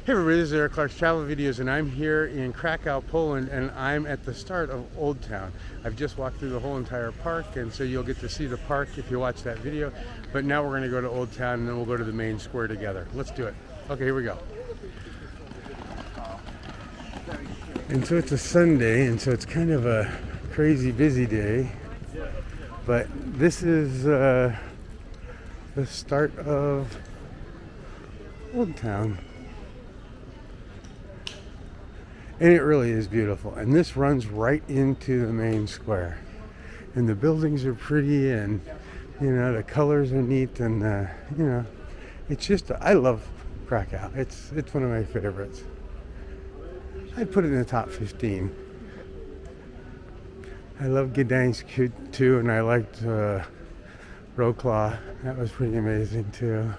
Hey everybody, this is Eric Clark's Travel Videos, and I'm here in Krakow, Poland, and I'm at the start of Old Town. I've just walked through the whole entire park, and so you'll get to see the park if you watch that video. But now we're going to go to Old Town, and then we'll go to the main square together. Let's do it. Okay, here we go. And so it's a Sunday, and so it's kind of a crazy busy day. But this is the start of Old Town. And it really is beautiful. And this runs right into the main square. And the buildings are pretty, and you know, the colors are neat, and you know, it's just, I love Krakow. It's one of my favorites. I'd put it in the top 15. I love Gdańsk too, and I liked Wrocław. That was pretty amazing too.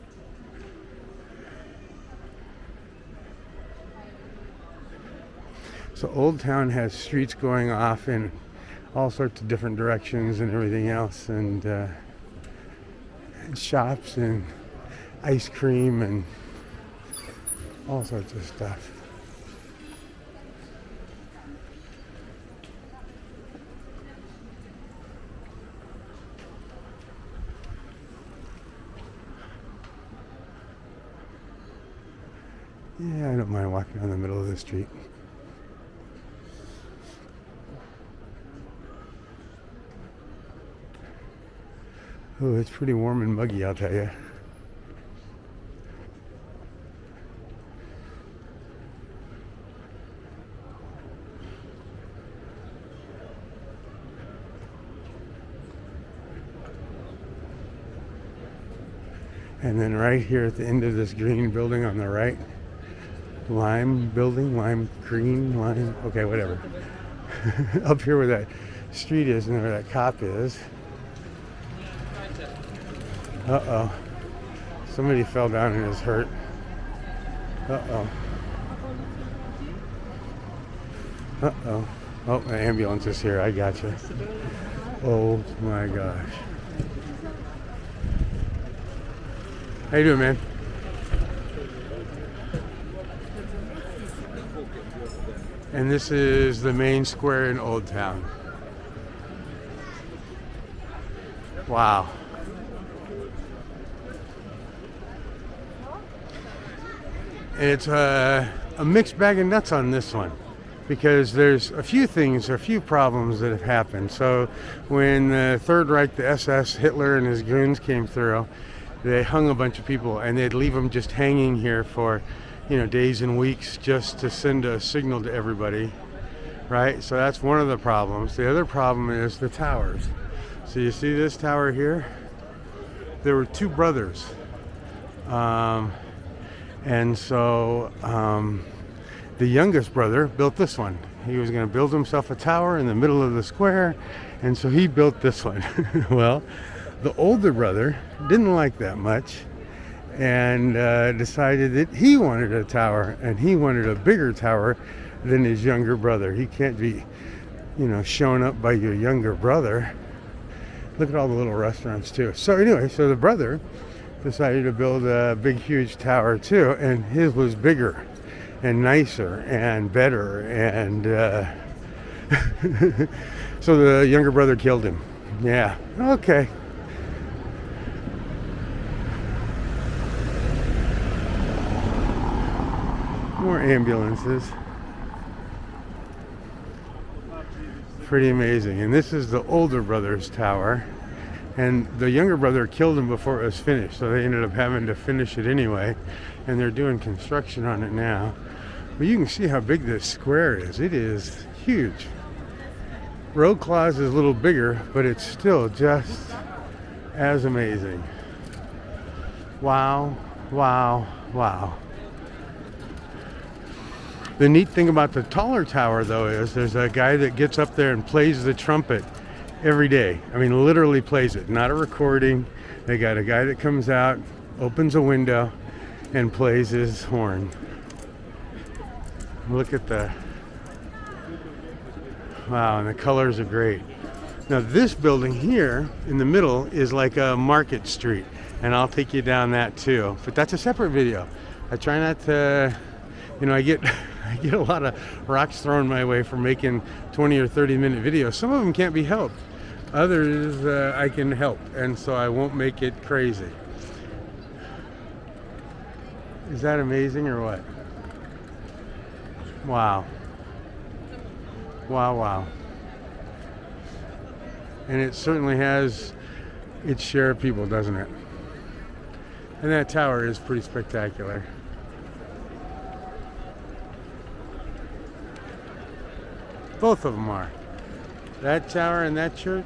So Old Town has streets going off in all sorts of different directions and everything else, and shops and ice cream and all sorts of stuff. Yeah, I don't mind walking down the middle of the street. Oh, it's pretty warm and muggy, I'll tell you. And then right here at the end of this green building on the right, lime building, lime green, lime, okay, whatever. Up here where that street is and where that cop is. Uh-oh. Somebody fell down and is hurt. Uh-oh. Uh-oh. Oh, an ambulance is here. I gotcha. Oh my gosh. How you doing, man? And this is the main square in Old Town. Wow. And it's a mixed bag of nuts on this one, because there's a few problems that have happened. So when the Third Reich, the SS, Hitler and his goons came through, they hung a bunch of people, and they'd leave them just hanging here for, you know, days and weeks just to send a signal to everybody, right? So that's one of the problems. The other problem is the towers. So you see this tower here? There were two brothers. And so the youngest brother built this one. He was going to build himself a tower in the middle of the square, and so he built this one. Well, the older brother didn't like that much, and decided that he wanted a tower, and he wanted a bigger tower than his younger brother. He can't be, you know, shown up by your younger brother. Look at all the little restaurants too. So anyway, so the brother decided to build a big, huge tower too, and his was bigger and nicer and better, and so the younger brother killed him. Yeah, okay. More ambulances. Pretty amazing. And this is the older brother's tower. And the younger brother killed him before it was finished, so they ended up having to finish it anyway. And they're doing construction on it now. But you can see how big this square is. It is huge. Wrocław is a little bigger, but it's still just as amazing. Wow, wow, wow. The neat thing about the taller tower, though, is there's a guy that gets up there and plays the trumpet every day. I mean, literally plays it, not a recording. They got a guy that comes out, opens a window, and plays his horn. Look at the, wow, and the colors are great. Now this building here in the middle is like a market street, and I'll take you down that too, but that's a separate video. I try not to You know, I get I get a lot of rocks thrown my way for making 20 or 30-minute videos. Some of them can't be helped. Others I can help, and so I won't make it crazy. Is that amazing or what? Wow. Wow, wow. And it certainly has its share of people, doesn't it? And that tower is pretty spectacular. Both of them are. That tower and that church.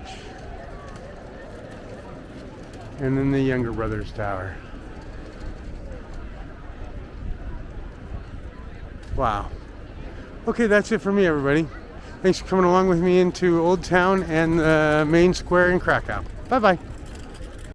And then the younger brother's tower. Wow. Okay, that's it for me, everybody. Thanks for coming along with me into Old Town and the main square in Krakow. Bye-bye.